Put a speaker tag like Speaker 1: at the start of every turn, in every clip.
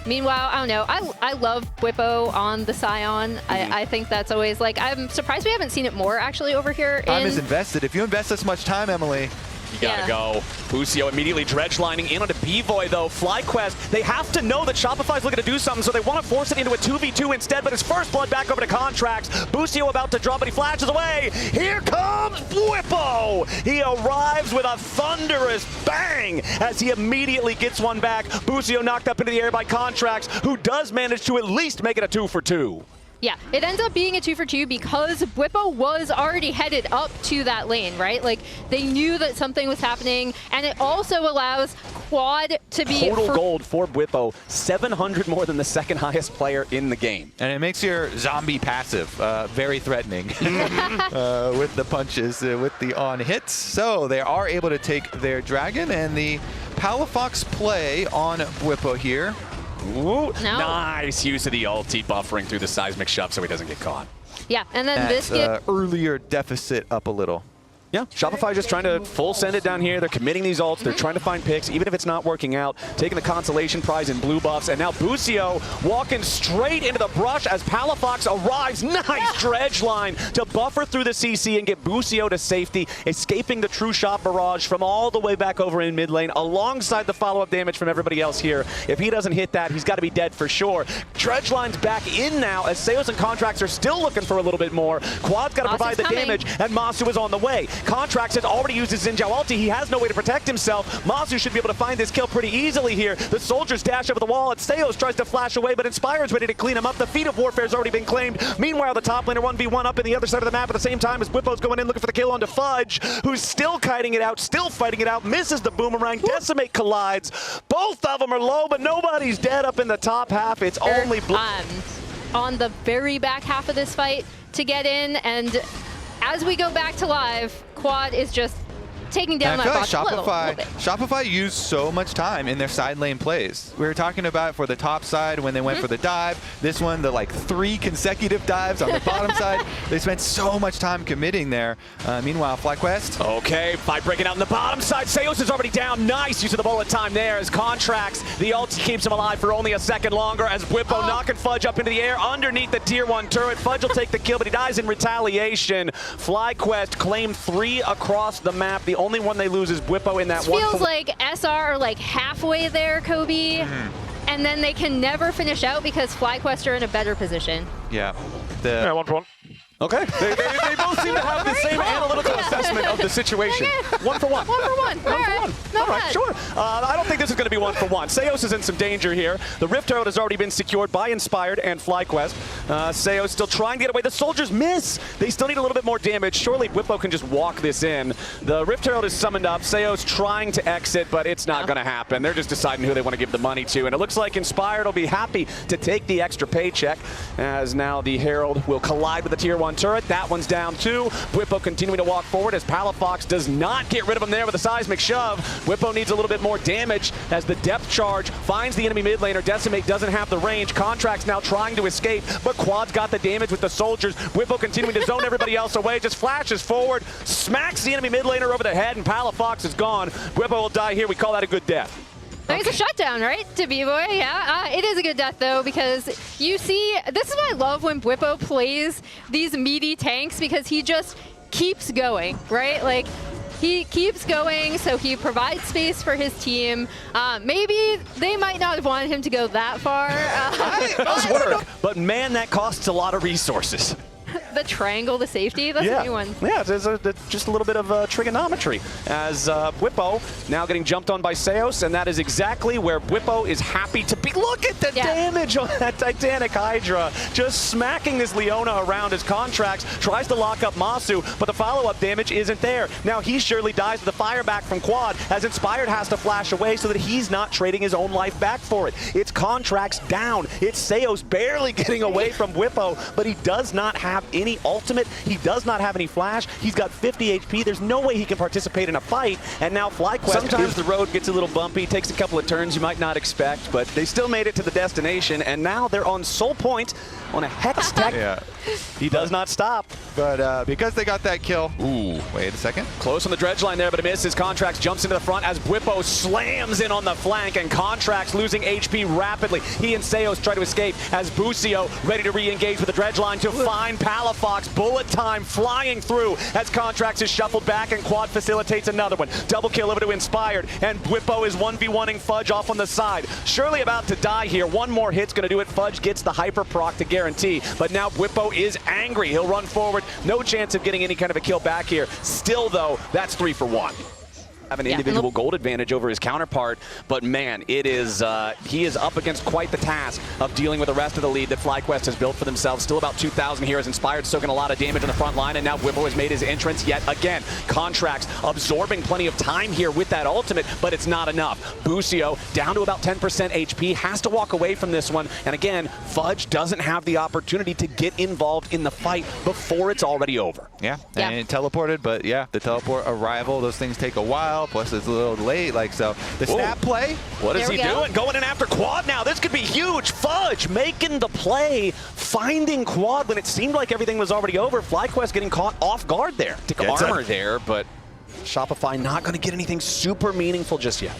Speaker 1: Meanwhile, I don't know. I love Bwipo on the Scion. I think that's always like, I'm surprised we haven't seen it more actually over here.
Speaker 2: Time is invested. If you invest this much time, Emily,
Speaker 3: you gotta go. Busio immediately dredge lining in onto B-Boy though. FlyQuest, they have to know that Shopify's looking to do something, so they want to force it into a 2v2 instead, but his first blood back over to Contracts. Busio about to drop, but he flashes away. Here comes Bwipo! He arrives with a thunderous bang as he immediately gets one back. Busio knocked up into the air by Contracts, who does manage to at least make it a 2-for-2.
Speaker 1: Yeah, it ends up being a 2-for-2 because Bwipo was already headed up to that lane, right? Like, they knew that something was happening, and it also allows Quad to be...
Speaker 3: Total gold for Bwipo, 700 more than the second highest player in the game.
Speaker 2: and it makes your zombie passive very threatening with the punches, with the on hits. So they are able to take their dragon, and the Palafox play on Bwipo here.
Speaker 3: Ooh, nice use of the ulti, buffering through the seismic shove so he doesn't get caught.
Speaker 1: Yeah, and then this
Speaker 2: earlier deficit up a little.
Speaker 3: Yeah, Shopify just trying to full send it down here. They're committing these ults. They're trying to find picks, even if it's not working out. Taking the consolation prize in blue buffs. And now Busio walking straight into the brush as Palafox arrives. Nice dredge line to buffer through the CC and get Busio to safety, escaping the true shot barrage from all the way back over in mid lane, alongside the follow-up damage from everybody else here. If he doesn't hit that, he's got to be dead for sure. Dredge line's back in now as Seos and Contracts are still looking for a little bit more. Quad's got to provide the damage, and Masu is on the way. Contracts has already used his Xin Zhao ulti. He has no way to protect himself. Masu should be able to find this kill pretty easily here. The soldiers dash over the wall, and Seos tries to flash away, but Inspire's ready to clean him up. The feat of warfare has already been claimed. Meanwhile, the top laner 1v1 up in the other side of the map at the same time as Bwipo's going in looking for the kill onto Fudge, who's still kiting it out, still fighting it out, misses the boomerang. Decimate collides. Both of them are low, but nobody's dead up in the top half. It's only
Speaker 1: on the very back half of this fight to get in, and as we go back to live, Quad is just taking down that box a little bit.
Speaker 2: Shopify used so much time in their side lane plays. We were talking about for the top side when they went for the dive. This one, the like 3 consecutive dives on the bottom side. They spent so much time committing there. Meanwhile, FlyQuest.
Speaker 3: Okay, fight breaking out on the bottom side. Seos is already down. Nice use of the bullet time there as Contracts. The ult keeps him alive for only a second longer as Bwipo knocking Fudge up into the air underneath the tier 1 turret. Fudge will take the kill, but he dies in retaliation. FlyQuest claimed 3 across the map. The only one they lose is Bwipo in that one.
Speaker 1: Feels like SR are like halfway there, Kobe, and then they can never finish out because FlyQuest are in a better position.
Speaker 2: Yeah.
Speaker 4: Yeah, 1-for-1.
Speaker 3: Okay. They both seem to have the same analytical assessment of the situation. 1-for-1.
Speaker 1: 1-for-1. All right.
Speaker 3: All right, sure. I don't think this is going to be 1-for-1. Seos is in some danger here. The Rift Herald has already been secured by Inspired and FlyQuest. Seos still trying to get away. The soldiers miss. They still need a little bit more damage. Surely Bwipo can just walk this in. The Rift Herald is summoned up. Seos trying to exit, but it's not going to happen. They're just deciding who they want to give the money to, and it looks like Inspired will be happy to take the extra paycheck, as now the Herald will collide with the tier 1 turret. That one's down too. Bwipo continuing to walk forward as Palafox does not get rid of him there with a seismic shove. Bwipo needs a little bit more damage as the depth charge finds the enemy mid laner. Decimate doesn't have the range. Contracts now trying to escape, but Quad's got the damage with the soldiers. Bwipo continuing to zone everybody else away, just flashes forward, smacks the enemy mid laner over the head, and Palafox is gone. Bwipo will die here. We call that a good death.
Speaker 1: It's a shutdown, right, to B-Boy? Yeah, it is a good death, though, because you see, this is why I love when Bwipo plays these meaty tanks, because he just keeps going, right? Like, he keeps going, so he provides space for his team. Maybe they might not have wanted him to go that far.
Speaker 3: It does work, but man, that costs a lot of resources.
Speaker 1: The triangle to safety, that's a new one.
Speaker 3: Yeah, there's just a little bit of trigonometry as Bwipo now getting jumped on by Seos, and that is exactly where Bwipo is happy to be. Look at the damage on that Titanic Hydra, just smacking this Leona around as Contracts tries to lock up Masu, but the follow-up damage isn't there. Now he surely dies with the fire back from Quad as Inspired has to flash away so that he's not trading his own life back for it. It's Contracts down. It's Seos barely getting away from Bwipo, but he does not have any any ultimate. He does not have any flash. He's got 50 HP. There's no way he can participate in a fight. And now FlyQuest. Sometimes the road gets a little bumpy, takes a couple of turns you might not expect, but they still made it to the destination, and now they're on Soul Point on a Hex Tech.
Speaker 2: Yeah.
Speaker 3: He does not stop.
Speaker 2: But because they got that kill.
Speaker 3: Ooh.
Speaker 2: Wait a second.
Speaker 3: Close on the dredge line there, but it misses. Contracts jumps into the front as Bwipo slams in on the flank, and Contracts losing HP rapidly. He and Seos try to escape as Busio ready to re-engage with the dredge line to find Palafox. Bullet time flying through as Contracts is shuffled back, and Quad facilitates another one. Double kill over to Inspired, and Bwipo is 1v1ing Fudge off on the side. Surely about to die here. One more hit's going to do it. Fudge gets the hyper proc to guarantee, but now Bwipo is angry. He'll run forward. No chance of getting any kind of a kill back here. Still, though, that's 3 for 1. Have an individual gold advantage over his counterpart, but man, it is he is up against quite the task of dealing with the rest of the lead that FlyQuest has built for themselves. Still about 2,000 here as Inspired soaking a lot of damage on the front line, and now Bwipo has made his entrance yet again. Contracts absorbing plenty of time here with that ultimate, but it's not enough. Busio down to about 10% HP, has to walk away from this one, and again, Fudge doesn't have the opportunity to get involved in the fight before it's already over.
Speaker 2: Yeah, and it teleported, but yeah, the teleport arrival, those things take a while. Plus, it's a little late, like so. The snap play.
Speaker 3: What is he doing? Going in after Quad now. This could be huge. Fudge making the play, finding Quad when it seemed like everything was already over. FlyQuest getting caught off guard there. Took armor there, but Shopify not going to get anything super meaningful just yet.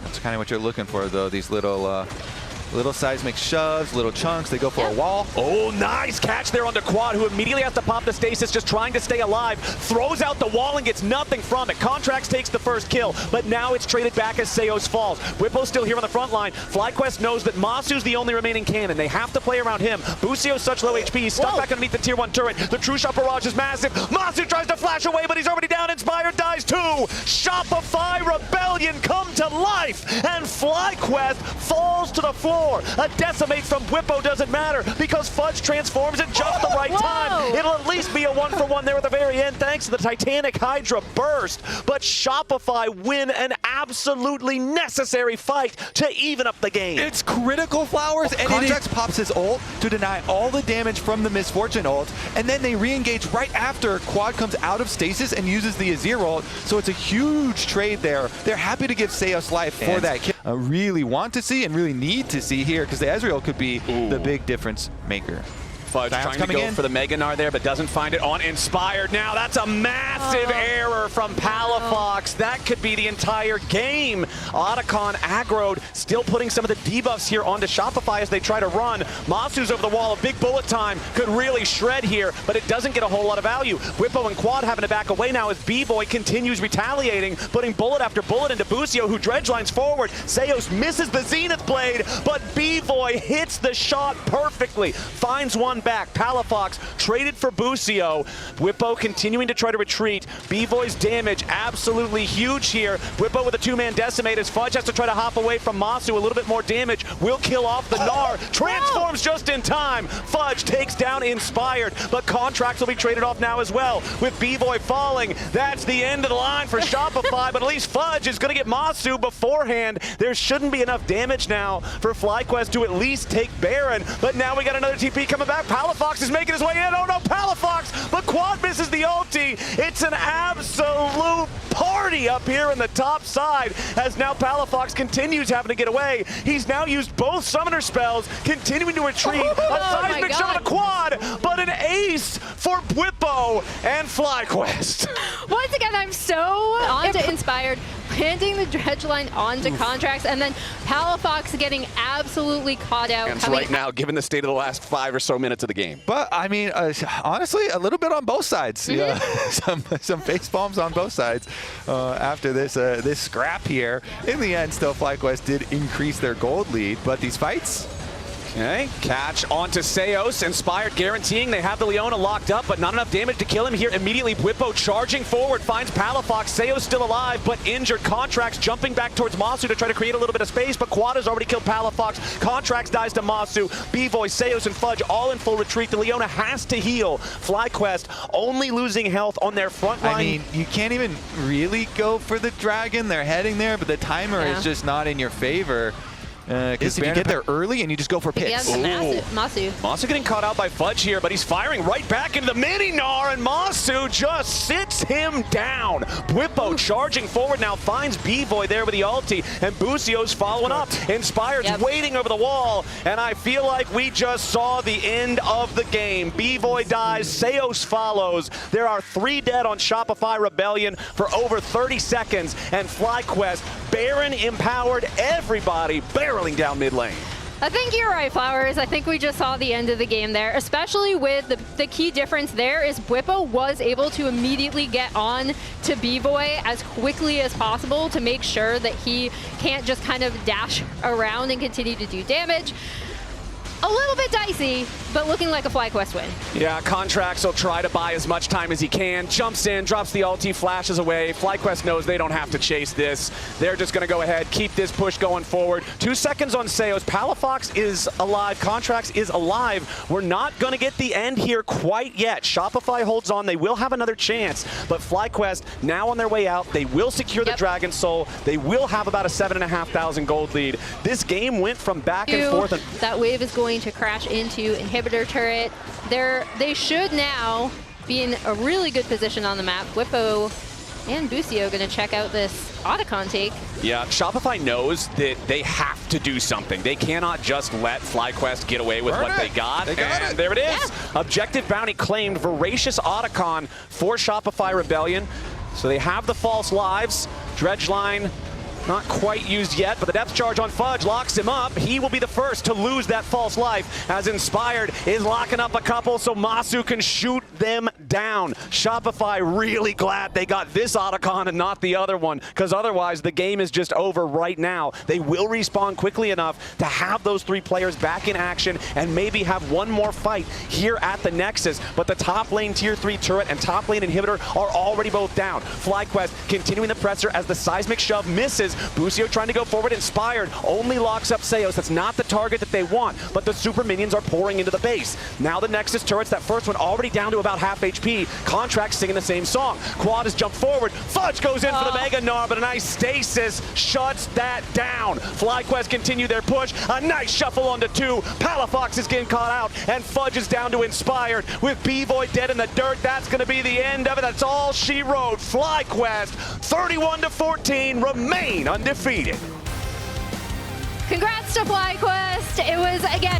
Speaker 2: That's kind of what you're looking for, though. These little seismic shoves, little chunks. They go for a wall.
Speaker 3: Oh, nice catch there onto Quad, who immediately has to pop the stasis, just trying to stay alive. Throws out the wall and gets nothing from it. Contracts takes the first kill, but now it's traded back as Seos falls. Bwipo's still here on the front line. FlyQuest knows that Masu's the only remaining cannon. They have to play around him. Busio's such low HP. He's stuck back underneath the tier 1 turret. The True Shot barrage is massive. Masu tries to flash away, but he's already down. Inspired dies too. Shopify Rebellion come to life, and FlyQuest falls to the floor. A decimate from Bwipo doesn't matter because Fudge transforms at just the right time. It'll at least be a 1-for-1 there at the very end thanks to the Titanic Hydra burst. But Shopify win an absolutely necessary fight to even up the game.
Speaker 2: It's critical, Flowers, and Contracts pops his ult to deny all the damage from the Misfortune ult, and then they re-engage right after Quad comes out of stasis and uses the Azir ult, so it's a huge trade there. They're happy to give Seos life for that kill. I really want to see and really need to see here because the Ezreal could be the big difference maker.
Speaker 3: Fudge trying to go for the Mega Gnar there, but doesn't find it on Inspired. Now that's a massive error from Palafox. That could be the entire game. Otacon aggroed, still putting some of the debuffs here onto Shopify as they try to run. Masu's over the wall. A big bullet time could really shred here, but it doesn't get a whole lot of value. Bwipo and Quad having to back away now as B-Boy continues retaliating, putting bullet after bullet into Busio, who dredge lines forward. Seos misses the Zenith Blade, but B-Boy hits the shot perfectly. Finds one back. Palafox traded for Busio. Bwipo continuing to try to retreat. B-Boy's damage absolutely huge here. Bwipo with a 2-man decimate as Fudge has to try to hop away from Masu. A little bit more damage. Will kill off the Gnar. Transforms just in time. Fudge takes down Inspired, but Contracts will be traded off now as well. With B-Boy falling, that's the end of the line for Shopify, but at least Fudge is going to get Masu beforehand. There shouldn't be enough damage now for FlyQuest to at least take Baron, but now we got another TP coming back. Palafox is making his way in. Oh no, Palafox, but Quad misses the ulti. It's an absolute party up here in the top side as now Palafox continues having to get away. He's now used both summoner spells, continuing to retreat. A seismic shot of Quad, but an ace for Bwipo and FlyQuest.
Speaker 1: Once again, I'm so onto Inspired, handing the dredge line onto Contracts, and then Palafox getting absolutely caught out.
Speaker 3: And right now, given the state of the last 5 or so minutes of the game.
Speaker 2: But I mean, honestly, a little bit on both sides. Some face palms on both sides after this scrap here. In the end, still FlyQuest did increase their gold lead, but these fights.
Speaker 3: Okay, catch onto Seos. Inspired guaranteeing they have the Leona locked up, but not enough damage to kill him here. Immediately, Bwipo charging forward, finds Palafox. Seos still alive, but injured. Contracts jumping back towards Masu to try to create a little bit of space, but Quad has already killed Palafox. Contracts dies to Masu. B-Boy, Seos, and Fudge all in full retreat. The Leona has to heal. FlyQuest only losing health on their front line.
Speaker 2: I mean, you can't even really go for the dragon. They're heading there, but the timer is just not in your favor. Because you get there early and you just go for picks.
Speaker 1: Yeah, Masu.
Speaker 3: Masu getting caught out by Fudge here, but he's firing right back into the mini Gnar, and Masu just sits him down. Bwipo charging forward now, finds B-Boy there with the ulti, and Busio's following up. Inspired's waiting over the wall, and I feel like we just saw the end of the game. B-Boy dies, Seos follows. There are 3 dead on Shopify Rebellion for over 30 seconds, and FlyQuest, Baron empowered everybody barreling down mid lane.
Speaker 1: I think you're right, Flowers. I think we just saw the end of the game there, especially with the key difference there is Bwipo was able to immediately get on to B-Boy as quickly as possible to make sure that he can't just kind of dash around and continue to do damage. A little bit dicey, but looking like a FlyQuest win.
Speaker 3: Yeah, Contracts will try to buy as much time as he can. Jumps in, drops the ulti, flashes away. FlyQuest knows they don't have to chase this. They're just going to go ahead, keep this push going forward. 2 seconds on Seos. Palafox is alive. Contracts is alive. We're not going to get the end here quite yet. Shopify holds on. They will have another chance, but FlyQuest now on their way out. They will secure the Dragon Soul. They will have about a 7,500 gold lead. This game went from back and forth.
Speaker 1: That wave is going to crash into inhibitor turret. They should now be in a really good position on the map. Bwipo and Busio going to check out this Otacon take.
Speaker 3: Yeah, Shopify knows that they have to do something. They cannot just let FlyQuest get away with what they got. And there it is. Yeah. Objective bounty claimed. Voracious Otacon for Shopify Rebellion. So they have the false lives. Dredgeline not quite used yet, but the depth charge on Fudge locks him up. He will be the first to lose that false life as Inspired is locking up a couple so Masu can shoot them down. Shopify really glad they got this Otacon and not the other one, because otherwise the game is just over right now. They will respawn quickly enough to have those 3 players back in action and maybe have one more fight here at the Nexus, but the top lane tier 3 turret and top lane inhibitor are already both down. FlyQuest continuing the pressure as the seismic shove misses. Busio trying to go forward. Inspired only locks up Seos. That's not the target that they want, but the super minions are pouring into the base. Now the Nexus turrets, that first one already down to about half HP. Contract singing the same song. Quad has jumped forward. Fudge goes in for the Mega Gnar, but a nice stasis shuts that down. FlyQuest continue their push. A nice shuffle onto 2. Palafox is getting caught out, and Fudge is down to Inspired. With B-Boy dead in the dirt, that's going to be the end of it. That's all she wrote. FlyQuest, 31-14, remain undefeated.
Speaker 1: Congrats to FlyQuest. It was, again...